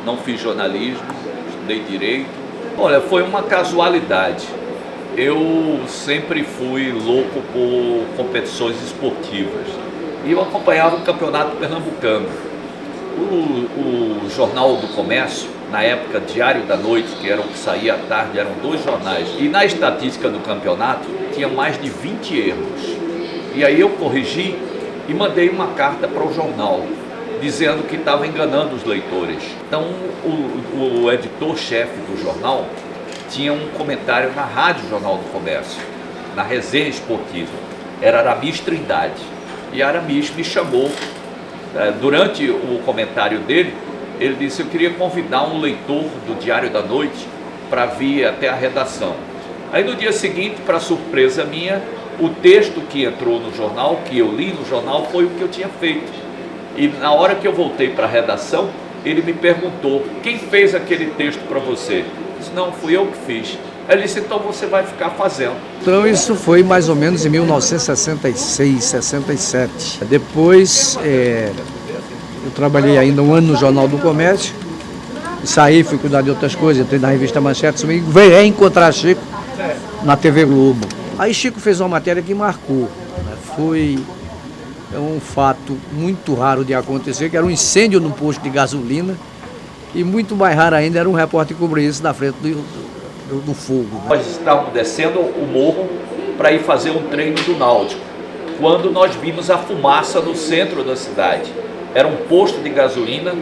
não fiz jornalismo, estudei direito. Olha, foi uma casualidade. Eu sempre fui louco por competições esportivas e eu acompanhava o campeonato pernambucano. O Jornal do Comércio, na época Diário da Noite, que era o que saía à tarde, eram 2 jornais. E na estatística do campeonato tinha mais de 20 erros. E aí eu corrigi e mandei uma carta para o jornal, dizendo que estava enganando os leitores. Então o editor-chefe do jornal tinha um comentário na Rádio Jornal do Comércio, na resenha esportiva. Era Aramis Trindade. E Aramis me chamou. Durante o comentário dele, ele disse: eu queria convidar um leitor do Diário da Noite para vir até a redação. Aí no dia seguinte, para surpresa minha, o texto que entrou no jornal, que eu li no jornal, foi o que eu tinha feito. E na hora que eu voltei para a redação, ele me perguntou: quem fez aquele texto para você? Eu disse: não, fui eu que fiz. Ele disse: então você vai ficar fazendo. Então isso foi mais ou menos em 1966, 67. Depois eu trabalhei ainda um ano no Jornal do Comércio, saí, fui cuidar de outras coisas, entrei na revista Manchete, veio encontrar Chico na TV Globo. Aí Chico fez uma matéria que marcou, né? Foi um fato muito raro de acontecer, que era um incêndio no posto de gasolina, e muito mais raro ainda era um repórter cobrir isso na frente do fogo. Né? Nós estávamos descendo o morro para ir fazer um treino do Náutico, quando nós vimos a fumaça no centro da cidade. Era um posto de gasolina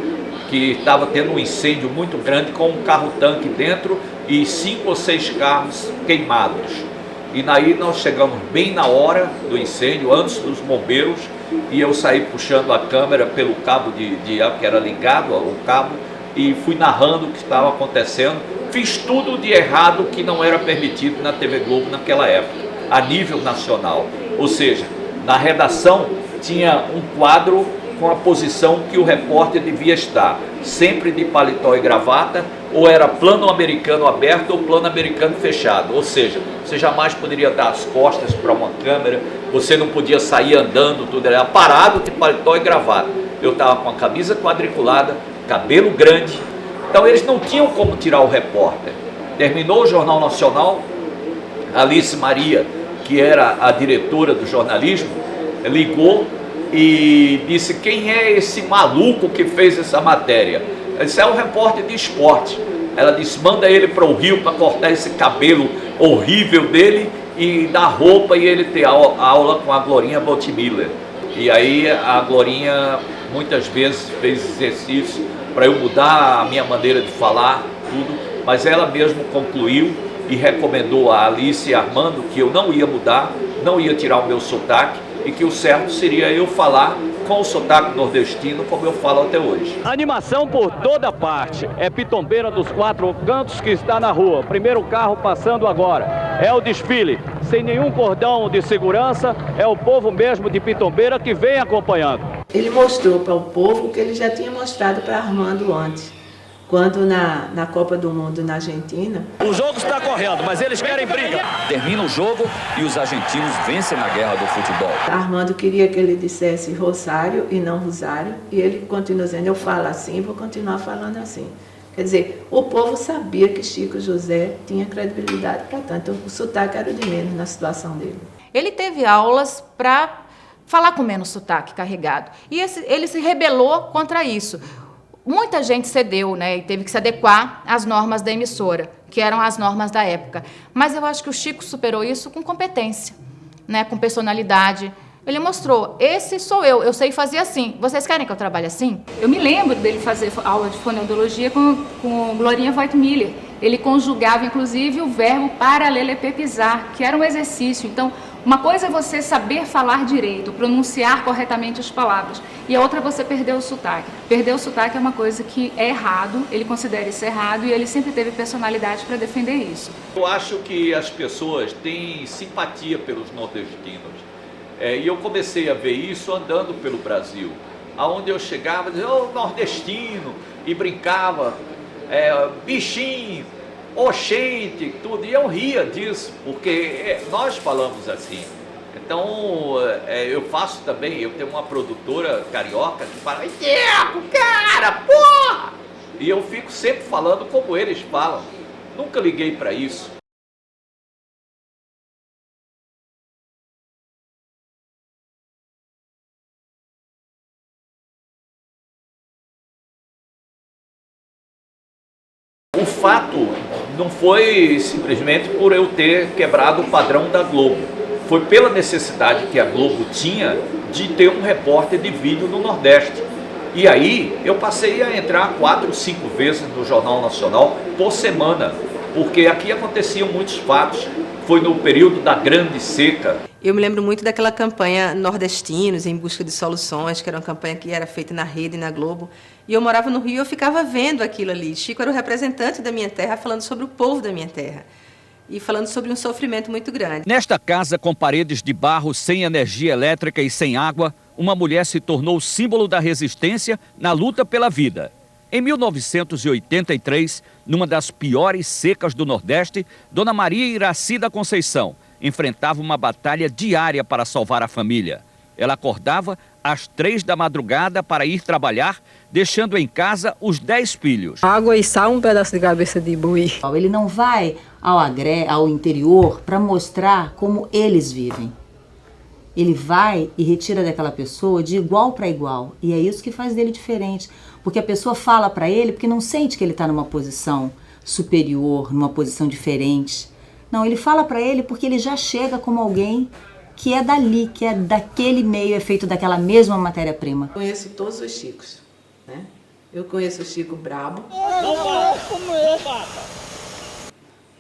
que estava tendo um incêndio muito grande, com um carro-tanque dentro e 5 ou 6 carros queimados. E daí nós chegamos bem na hora do incêndio, antes dos bombeiros, e eu saí puxando a câmera pelo cabo que era ligado ao cabo, e fui narrando o que estava acontecendo. Fiz tudo de errado que não era permitido na TV Globo naquela época, a nível nacional. Ou seja, na redação tinha um quadro com a posição que o repórter devia estar, sempre de paletó e gravata, ou era plano americano aberto ou plano americano fechado. Ou seja, você jamais poderia dar as costas para uma câmera, você não podia sair andando, tudo era parado de paletó e gravata. Eu estava com a camisa quadriculada, cabelo grande, então eles não tinham como tirar o repórter. Terminou o Jornal Nacional, Alice Maria, que era a diretora do jornalismo, ligou e disse: quem é esse maluco que fez essa matéria? Eu disse: é o repórter de esporte. Ela disse: manda ele para o Rio para cortar esse cabelo horrível dele e dar roupa e ele ter aula com a Glorinha Baltimiller. E aí a Glorinha muitas vezes fez exercício para eu mudar a minha maneira de falar, tudo, mas ela mesma concluiu e recomendou a Alice e Armando que eu não ia mudar, não ia tirar o meu sotaque, e que o certo seria eu falar com o sotaque nordestino como eu falo até hoje. Animação por toda parte. É Pitombeira dos 4 cantos que está na rua. Primeiro carro passando agora. É o desfile. Sem nenhum cordão de segurança. É o povo mesmo de Pitombeira que vem acompanhando. Ele mostrou para o povo o que ele já tinha mostrado para Armando antes. Quando na Copa do Mundo na Argentina... O jogo está correndo, mas eles querem briga. Termina o jogo e os argentinos vencem na guerra do futebol. Armando queria que ele dissesse Rosário e não Rosário, e ele continua dizendo: eu falo assim, vou continuar falando assim. Quer dizer, o povo sabia que Chico José tinha credibilidade para tanto. O sotaque era o de menos na situação dele. Ele teve aulas para falar com menos sotaque carregado. E ele se rebelou contra isso. Muita gente cedeu, né, e teve que se adequar às normas da emissora, que eram as normas da época. Mas eu acho que o Chico superou isso com competência, né, com personalidade. Ele mostrou: esse sou eu sei fazer assim. Vocês querem que eu trabalhe assim? Eu me lembro dele fazer aula de fonoaudiologia com Glorinha Voigt-Miller. Ele conjugava, inclusive, o verbo paralelepipizar, que era um exercício. Então, uma coisa é você saber falar direito, pronunciar corretamente as palavras, e a outra é você perder o sotaque. Perder o sotaque é uma coisa que é errado, ele considera isso errado, e ele sempre teve personalidade para defender isso. Eu acho que as pessoas têm simpatia pelos nordestinos. E eu comecei a ver isso andando pelo Brasil. Aonde eu chegava, dizia: ô nordestino, e brincava, bichinho, oxente, tudo, e eu ria disso, porque nós falamos assim. Então, eu faço também, eu tenho uma produtora carioca que fala: Diego, cara, porra! E eu fico sempre falando como eles falam. Nunca liguei para isso. O fato não foi simplesmente por eu ter quebrado o padrão da Globo. Foi pela necessidade que a Globo tinha de ter um repórter de vídeo no Nordeste. E aí eu passei a entrar 4 ou 5 vezes no Jornal Nacional por semana, porque aqui aconteciam muitos fatos. Foi no período da Grande Seca. Eu me lembro muito daquela campanha Nordestinos em Busca de Soluções, que era uma campanha que era feita na Rede e na Globo. E eu morava no Rio e eu ficava vendo aquilo ali. Chico era o representante da minha terra, falando sobre o povo da minha terra. E falando sobre um sofrimento muito grande. Nesta casa com paredes de barro, sem energia elétrica e sem água, uma mulher se tornou símbolo da resistência na luta pela vida. Em 1983, numa das piores secas do Nordeste, Dona Maria Iraci da Conceição enfrentava uma batalha diária para salvar a família. Ela acordava às 3 da madrugada para ir trabalhar, deixando em casa os 10 filhos. Água e sal, um pedaço de cabeça de boi. Ele não vai ao interior para mostrar como eles vivem. Ele vai e retira daquela pessoa de igual para igual. E é isso que faz dele diferente. Porque a pessoa fala para ele porque não sente que ele está numa posição superior, numa posição diferente. Não, ele fala para ele porque ele já chega como alguém que é dali, que é daquele meio, é feito daquela mesma matéria-prima. Conheço todos os Chicos, né? Eu conheço o Chico brabo,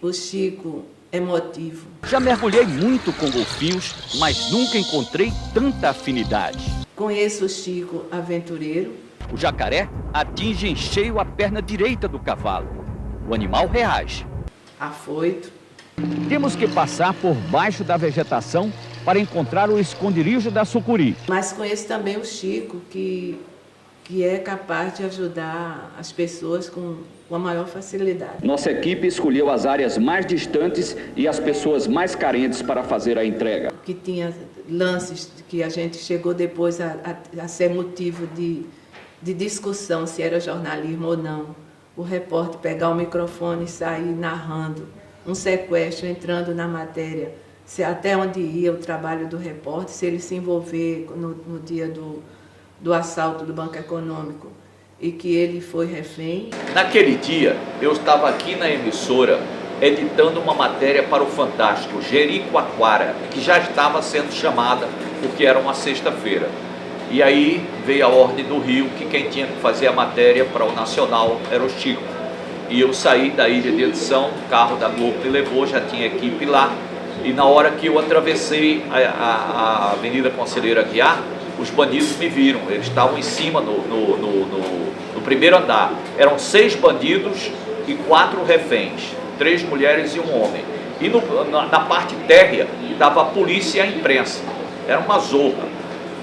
o Chico emotivo. Já mergulhei muito com golfinhos, mas nunca encontrei tanta afinidade. Conheço o Chico aventureiro. O jacaré atinge em cheio a perna direita do cavalo. O animal reage. Afoito. Temos que passar por baixo da vegetação para encontrar o esconderijo da sucuri. Mas conheço também o Chico, que é capaz de ajudar as pessoas com a maior facilidade. Nossa equipe escolheu as áreas mais distantes e as pessoas mais carentes para fazer a entrega. Que tinha lances que a gente chegou depois a ser motivo de discussão, se era jornalismo ou não. O repórter pegar o microfone e sair narrando um sequestro, entrando na matéria, se até onde ia o trabalho do repórter, se ele se envolver no dia do assalto do Banco Econômico e que ele foi refém. Naquele dia, eu estava aqui na emissora editando uma matéria para o Fantástico, Jericoacoara, que já estava sendo chamada porque era uma sexta-feira. E aí veio a ordem do Rio que quem tinha que fazer a matéria para o Nacional era o Chico. E eu saí da ilha de edição, o carro da Globo me levou, já tinha equipe lá. E na hora que eu atravessei a Avenida Conselheiro Aguiar, os bandidos me viram. Eles estavam em cima no primeiro andar. Eram 6 bandidos e 4 reféns, 3 mulheres e um homem. E na parte térrea estava a polícia e a imprensa. Era uma zorra.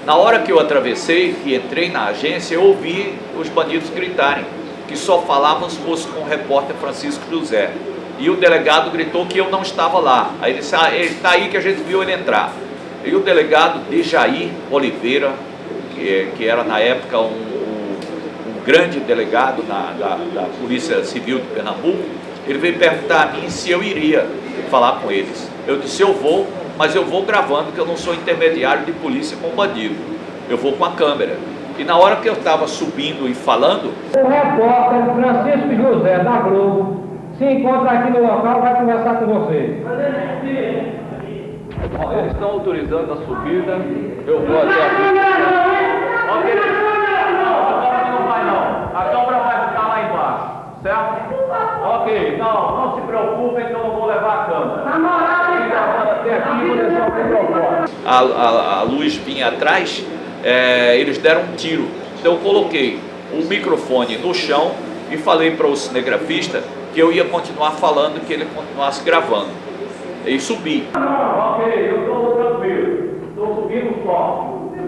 Na hora que eu atravessei e entrei na agência, eu ouvi os bandidos gritarem que só falavam se fosse com o repórter Francisco José. E o delegado gritou que eu não estava lá. Aí ele disse, ele está aí que a gente viu ele entrar. E o delegado Dejair Oliveira, que era na época um grande delegado da Polícia Civil de Pernambuco, ele veio perguntar a mim se eu iria falar com eles. Eu disse, eu vou, mas eu vou gravando, que eu não sou intermediário de polícia com bandido. Eu vou com a câmera. E na hora que eu estava subindo e falando... O repórter Francisco José, da Globo, se encontra aqui no local, vai conversar com você. Eles estão autorizando a subida. Eu vou até aqui. Ok. Não vai não. A câmera vai ficar lá embaixo, certo? Ok. Não se preocupem que eu não vou levar a câmera. A luz vinha atrás, eles deram um tiro. Então eu coloquei o microfone no chão e falei para o cinegrafista que eu ia continuar falando, que ele continuasse gravando. E subi. Ok, eu estou tranquilo. Estou subindo forte.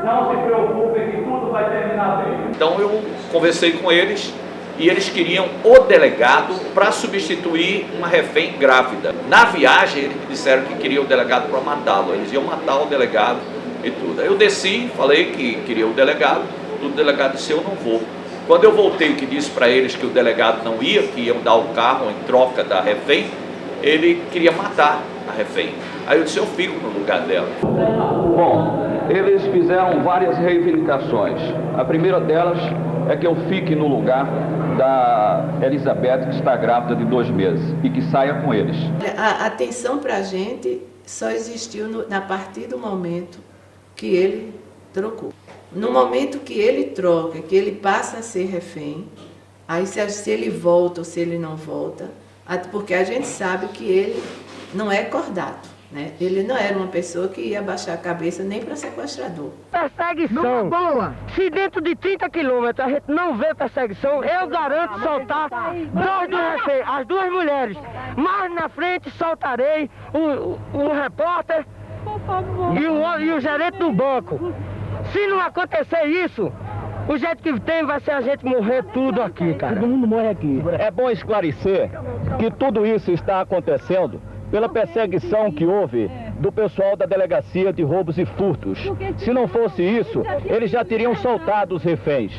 Não se preocupem que tudo vai terminar bem. Então eu conversei com eles e eles queriam o delegado para substituir uma refém grávida. Na viagem eles me disseram que queriam o delegado para matá-lo. Eles iam matar o delegado e tudo. Aí eu desci, falei que queria o delegado. O delegado disse, eu não vou. Quando eu voltei, que disse para eles que o delegado não ia, que iam dar o carro em troca da refém, ele queria matar a refém. Aí eu disse, eu fico no lugar dela. Bom, eles fizeram várias reivindicações. A primeira delas é que eu fique no lugar da Elizabeth, que está grávida de 2 meses, e que saia com eles. A atenção para a gente só existiu a partir do momento que ele trocou. No momento que ele troca, que ele passa a ser refém, aí se ele volta ou se ele não volta, porque a gente sabe que ele não é cordato, né? Ele não era uma pessoa que ia baixar a cabeça nem para sequestrador. Perseguição. Boa. Se dentro de 30 quilômetros a gente não vê perseguição, eu garanto soltar 2 dos reféns, as 2 mulheres. Mais na frente soltarei o repórter e o gerente do banco. Se não acontecer isso, o jeito que tem vai ser a gente morrer tudo aqui, cara. Todo mundo morre aqui. É bom esclarecer que tudo isso está acontecendo pela perseguição que houve do pessoal da Delegacia de Roubos e Furtos. Se não fosse isso, eles já teriam soltado os reféns.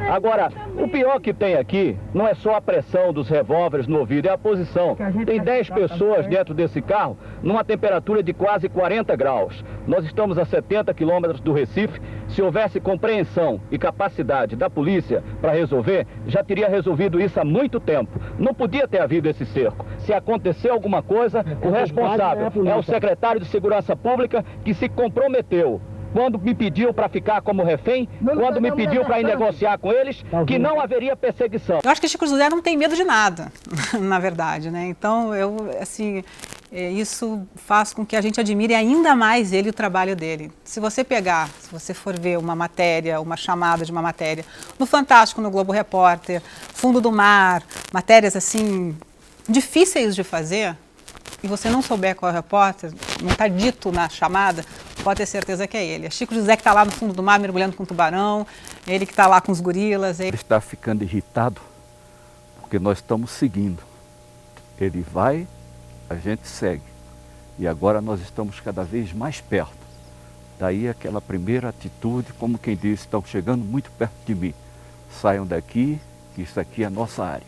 Agora, o pior que tem aqui não é só a pressão dos revólveres no ouvido, é a posição. Tem 10 pessoas dentro desse carro, numa temperatura de quase 40 graus. Nós estamos a 70 quilômetros do Recife. Se houvesse compreensão e capacidade da polícia para resolver, já teria resolvido isso há muito tempo. Não podia ter havido esse cerco. Se acontecer alguma coisa, o responsável é o secretário de Segurança Pública, que se comprometeu quando me pediu para ficar como refém, quando me pediu para ir negociar com eles, que não haveria perseguição. Eu acho que Chico José não tem medo de nada, na verdade, né? Então, isso faz com que a gente admire ainda mais ele e o trabalho dele. Se você for ver uma matéria, uma chamada de uma matéria, no Fantástico, no Globo Repórter, Fundo do Mar, matérias assim, difíceis de fazer, e você não souber qual é o repórter, não está dito na chamada, pode ter certeza que é ele. É Chico José que está lá no fundo do mar mergulhando com tubarão, ele que está lá com os gorilas. Ele está ficando irritado porque nós estamos seguindo. Ele vai, a gente segue. E agora nós estamos cada vez mais perto. Daí aquela primeira atitude, como quem diz, estão chegando muito perto de mim. Saiam daqui, que isso aqui é a nossa área.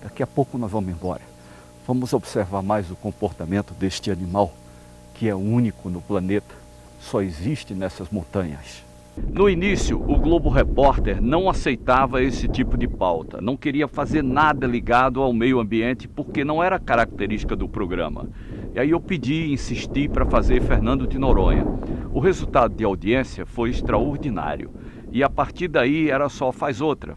Daqui a pouco nós vamos embora. Vamos observar mais o comportamento deste animal, que é único no planeta, só existe nessas montanhas. No início, o Globo Repórter não aceitava esse tipo de pauta, não queria fazer nada ligado ao meio ambiente, porque não era característica do programa. E aí eu insisti para fazer Fernando de Noronha. O resultado de audiência foi extraordinário. E a partir daí era só faz outra.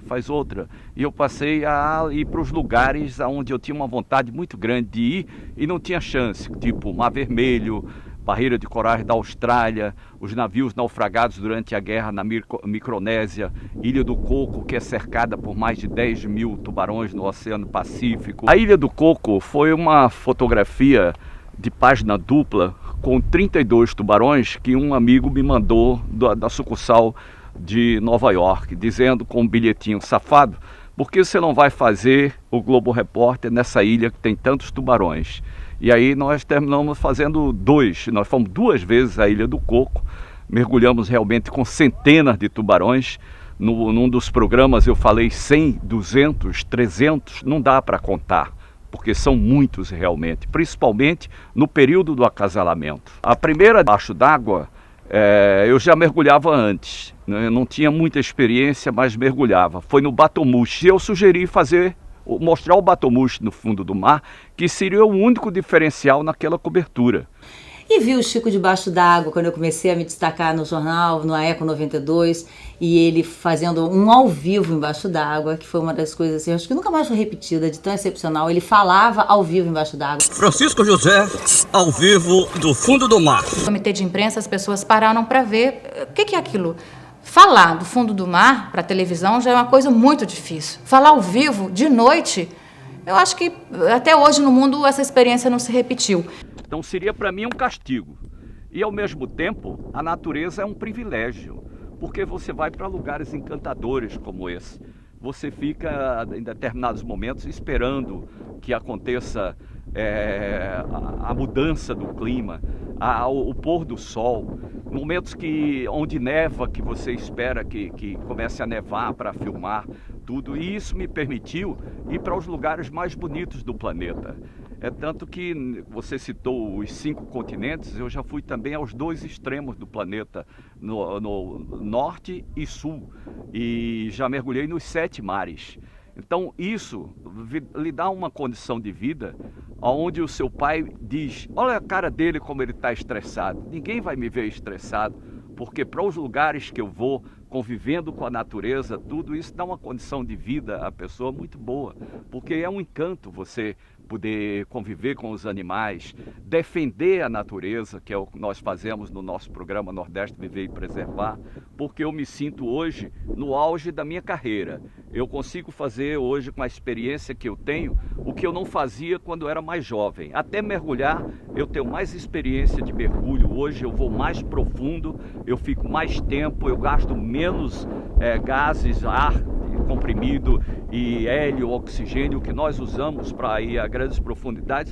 E eu passei a ir para os lugares onde eu tinha uma vontade muito grande de ir e não tinha chance, tipo Mar Vermelho, Barreira de Corais da Austrália, os navios naufragados durante a guerra na Micronésia, Ilha do Coco, que é cercada por mais de 10 mil tubarões no Oceano Pacífico. A Ilha do Coco foi uma fotografia de página dupla com 32 tubarões que um amigo me mandou da sucursal de Nova York, dizendo com um bilhetinho safado: por que você não vai fazer o Globo Repórter nessa ilha que tem tantos tubarões? E aí nós terminamos fazendo 2, nós fomos 2 vezes à Ilha do Coco, mergulhamos realmente com centenas de tubarões. Num dos programas eu falei 100, 200, 300, não dá para contar, porque são muitos realmente, principalmente no período do acasalamento. A primeira debaixo d'água, eu já mergulhava antes, né? Eu não tinha muita experiência, mas mergulhava. Foi no Batomuxi. Eu sugeri mostrar o Batomuxi no fundo do mar, que seria o único diferencial naquela cobertura. E vi o Chico debaixo d'água quando eu comecei a me destacar no jornal, no Eco 92, e ele fazendo um ao vivo embaixo d'água, que foi uma das coisas assim, acho que nunca mais foi repetida, de tão excepcional. Ele falava ao vivo embaixo d'água. Francisco José, ao vivo do fundo do mar. No comitê de imprensa, as pessoas pararam para ver o que é aquilo. Falar do fundo do mar para a televisão já é uma coisa muito difícil. Falar ao vivo, de noite, eu acho que até hoje no mundo essa experiência não se repetiu. Então seria para mim um castigo. E ao mesmo tempo, a natureza é um privilégio, porque você vai para lugares encantadores como esse. Você fica em determinados momentos esperando que aconteça a mudança do clima, o pôr do sol, momentos onde neva, que você espera que comece a nevar para filmar tudo, e isso me permitiu ir para os lugares mais bonitos do planeta. É tanto que você citou os 5 continentes, eu já fui também aos 2 extremos do planeta, no norte e sul, e já mergulhei nos 7 mares. Então isso lhe dá uma condição de vida onde o seu pai diz, olha a cara dele como ele está estressado, ninguém vai me ver estressado, porque para os lugares que eu vou, convivendo com a natureza, tudo isso dá uma condição de vida à pessoa muito boa, porque é um encanto você poder conviver com os animais, defender a natureza, que é o que nós fazemos no nosso programa Nordeste Viver e Preservar, porque eu me sinto hoje no auge da minha carreira. Eu consigo fazer hoje, com a experiência que eu tenho, o que eu não fazia quando eu era mais jovem. Até mergulhar, eu tenho mais experiência de mergulho. Hoje eu vou mais profundo, eu fico mais tempo, eu gasto menos gases, ar comprimido e hélio, oxigênio que nós usamos para ir a grandes profundidades.